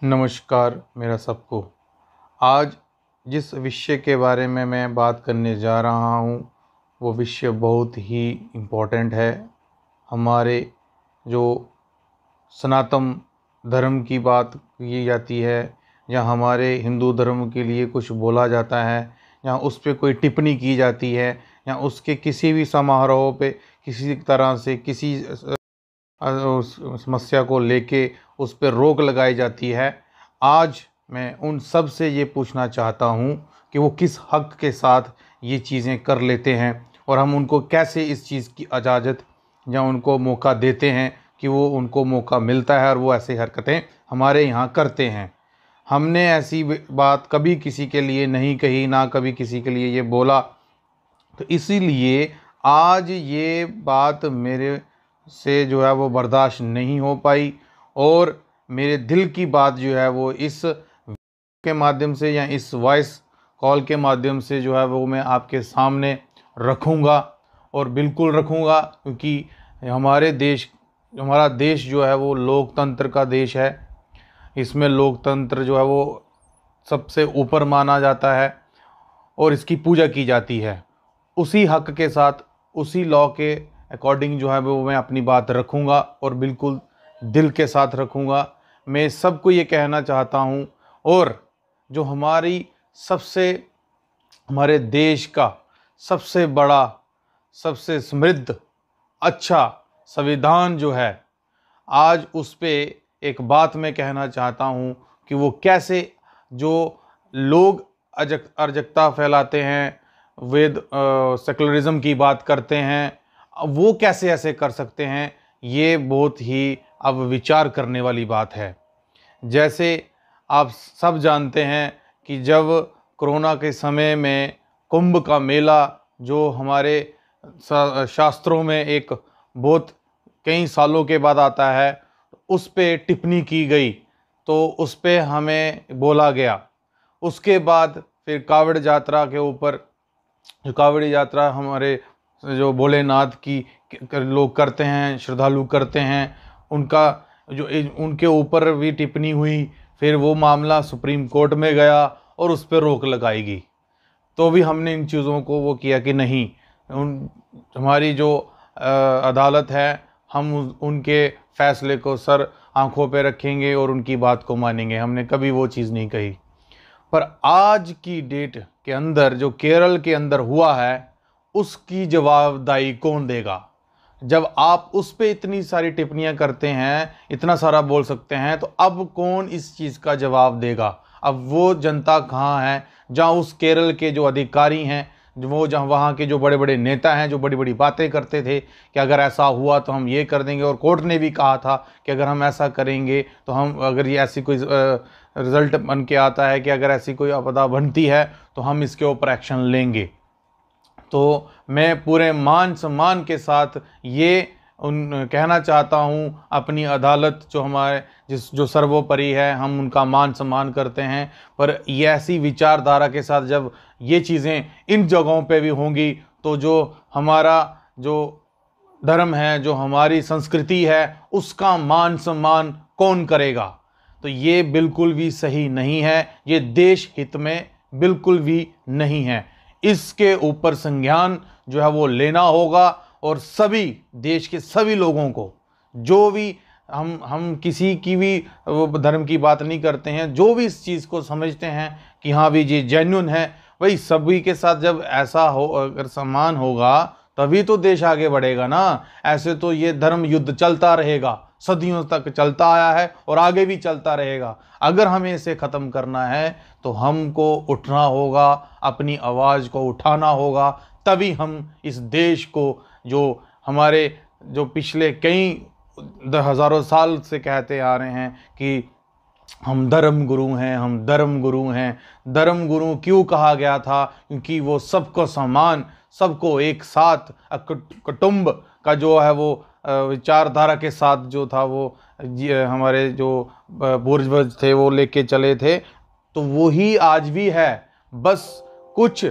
नमस्कार मेरा सबको। आज जिस विषय के बारे में मैं बात करने जा रहा हूँ वो विषय बहुत ही इम्पोर्टेंट है। हमारे जो सनातन धर्म की बात की जाती है या हमारे हिंदू धर्म के लिए कुछ बोला जाता है या उस पे कोई टिप्पणी की जाती है या उसके किसी भी समारोह पे किसी तरह से किसी उस समस्या को लेके उस पर रोक लगाई जाती है। आज मैं उन सब से ये पूछना चाहता हूँ कि वो किस हक के साथ ये चीज़ें कर लेते हैं और हम उनको कैसे इस चीज़ की इजाज़त या उनको मौका देते हैं कि वो उनको मौका मिलता है और वो ऐसी हरकतें हमारे यहाँ करते हैं। हमने ऐसी बात कभी किसी के लिए नहीं कही, ना कभी किसी के लिए ये बोला। तो इसीलिए आज ये बात मेरे से जो है वो बर्दाश्त नहीं हो पाई और मेरे दिल की बात जो है वो इस के माध्यम से या इस वॉइस कॉल के माध्यम से जो है वो मैं आपके सामने रखूँगा और बिल्कुल रखूँगा, क्योंकि हमारा देश जो है वो लोकतंत्र का देश है। इसमें लोकतंत्र जो है वो सबसे ऊपर माना जाता है और इसकी पूजा की जाती है। उसी हक के साथ उसी लॉ के अकॉर्डिंग जो है वो मैं अपनी बात रखूँगा और बिल्कुल दिल के साथ रखूँगा। मैं सबको ये कहना चाहता हूँ और जो हमारे देश का सबसे बड़ा, सबसे समृद्ध, अच्छा संविधान जो है, आज उस पे एक बात मैं कहना चाहता हूँ कि वो कैसे जो लोग अराजकता फैलाते हैं, सेकुलरिज्म की बात करते हैं, वो कैसे ऐसे कर सकते हैं। ये बहुत ही अब विचार करने वाली बात है। जैसे आप सब जानते हैं कि जब कोरोना के समय में कुंभ का मेला जो हमारे शास्त्रों में एक बहुत कई सालों के बाद आता है, उस पे टिप्पणी की गई तो उस पे हमें बोला गया। उसके बाद फिर कावड़ यात्रा के ऊपर, जो कावड़ यात्रा हमारे जो भोलेनाथ की लोग करते हैं, श्रद्धालु करते हैं, उनके ऊपर भी टिप्पणी हुई। फिर वो मामला सुप्रीम कोर्ट में गया और उस पर रोक लगाई गई। तो भी हमने इन चीज़ों को वो किया कि नहीं, हमारी जो अदालत है, हम उनके फैसले को सर आंखों पे रखेंगे और उनकी बात को मानेंगे। हमने कभी वो चीज़ नहीं कही। पर आज की डेट के अंदर जो केरल के अंदर हुआ है, उसकी जवाबदाही कौन देगा? जब आप उस पे इतनी सारी टिप्पणियां करते हैं, इतना सारा बोल सकते हैं, तो अब कौन इस चीज़ का जवाब देगा? अब वो जनता कहाँ है जहाँ उस केरल के जो अधिकारी हैं, जहाँ वहाँ के जो बड़े बड़े नेता हैं, जो बड़ी बड़ी बातें करते थे कि अगर ऐसा हुआ तो हम ये कर देंगे, और कोर्ट ने भी कहा था कि अगर हम ऐसा करेंगे तो अगर ये ऐसी कोई रिज़ल्ट बन के आता है कि अगर ऐसी कोई आपदा बनती है तो हम इसके ऊपर एक्शन लेंगे। तो मैं पूरे मान सम्मान के साथ ये कहना चाहता हूँ, अपनी अदालत जो सर्वोपरि है, हम उनका मान सम्मान करते हैं। पर ये ऐसी विचारधारा के साथ जब ये चीज़ें इन जगहों पे भी होंगी तो जो हमारा जो धर्म है, जो हमारी संस्कृति है, उसका मान सम्मान कौन करेगा? तो ये बिल्कुल भी सही नहीं है, ये देश हित में बिल्कुल भी नहीं है। इसके ऊपर संज्ञान जो है वो लेना होगा और सभी देश के सभी लोगों को, जो भी हम किसी की भी धर्म की बात नहीं करते हैं, जो भी इस चीज़ को समझते हैं कि हाँ भी ये जेन्युइन है, वही सभी के साथ जब ऐसा हो, अगर सम्मान होगा तभी तो देश आगे बढ़ेगा ना। ऐसे तो ये धर्म युद्ध चलता रहेगा, सदियों तक चलता आया है और आगे भी चलता रहेगा। अगर हमें इसे ख़त्म करना है तो हमको उठना होगा, अपनी आवाज़ को उठाना होगा, तभी हम इस देश को, जो हमारे जो पिछले कई हज़ारों साल से कहते आ रहे हैं कि हम धर्म गुरु हैं, हम धर्म गुरु हैं। धर्म गुरु क्यों कहा गया था? क्योंकि वो सबको समान, सबको एक साथ कुटुंब का जो है वो विचारधारा के साथ जो था वो हमारे जो पूर्वज थे वो लेके चले थे। तो वही आज भी है। बस कुछ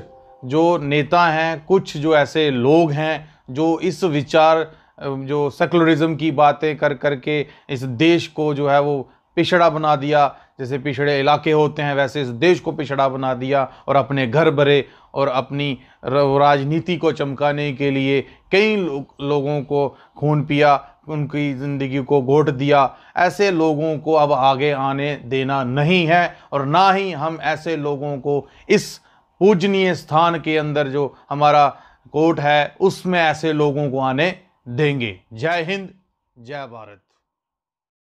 जो नेता हैं, कुछ जो ऐसे लोग हैं जो इस विचार जो सेकुलरिज्म की बातें कर करके इस देश को जो है वो पिछड़ा बना दिया। जैसे पिछड़े इलाके होते हैं वैसे इस देश को पिछड़ा बना दिया और अपने घर भरे और अपनी राजनीति को चमकाने के लिए कई लोगों को खून पिया, उनकी ज़िंदगी को घोट दिया। ऐसे लोगों को अब आगे आने देना नहीं है और ना ही हम ऐसे लोगों को इस पूजनीय स्थान के अंदर जो हमारा कोर्ट है उसमें ऐसे लोगों को आने देंगे। जय हिंद, जय भारत।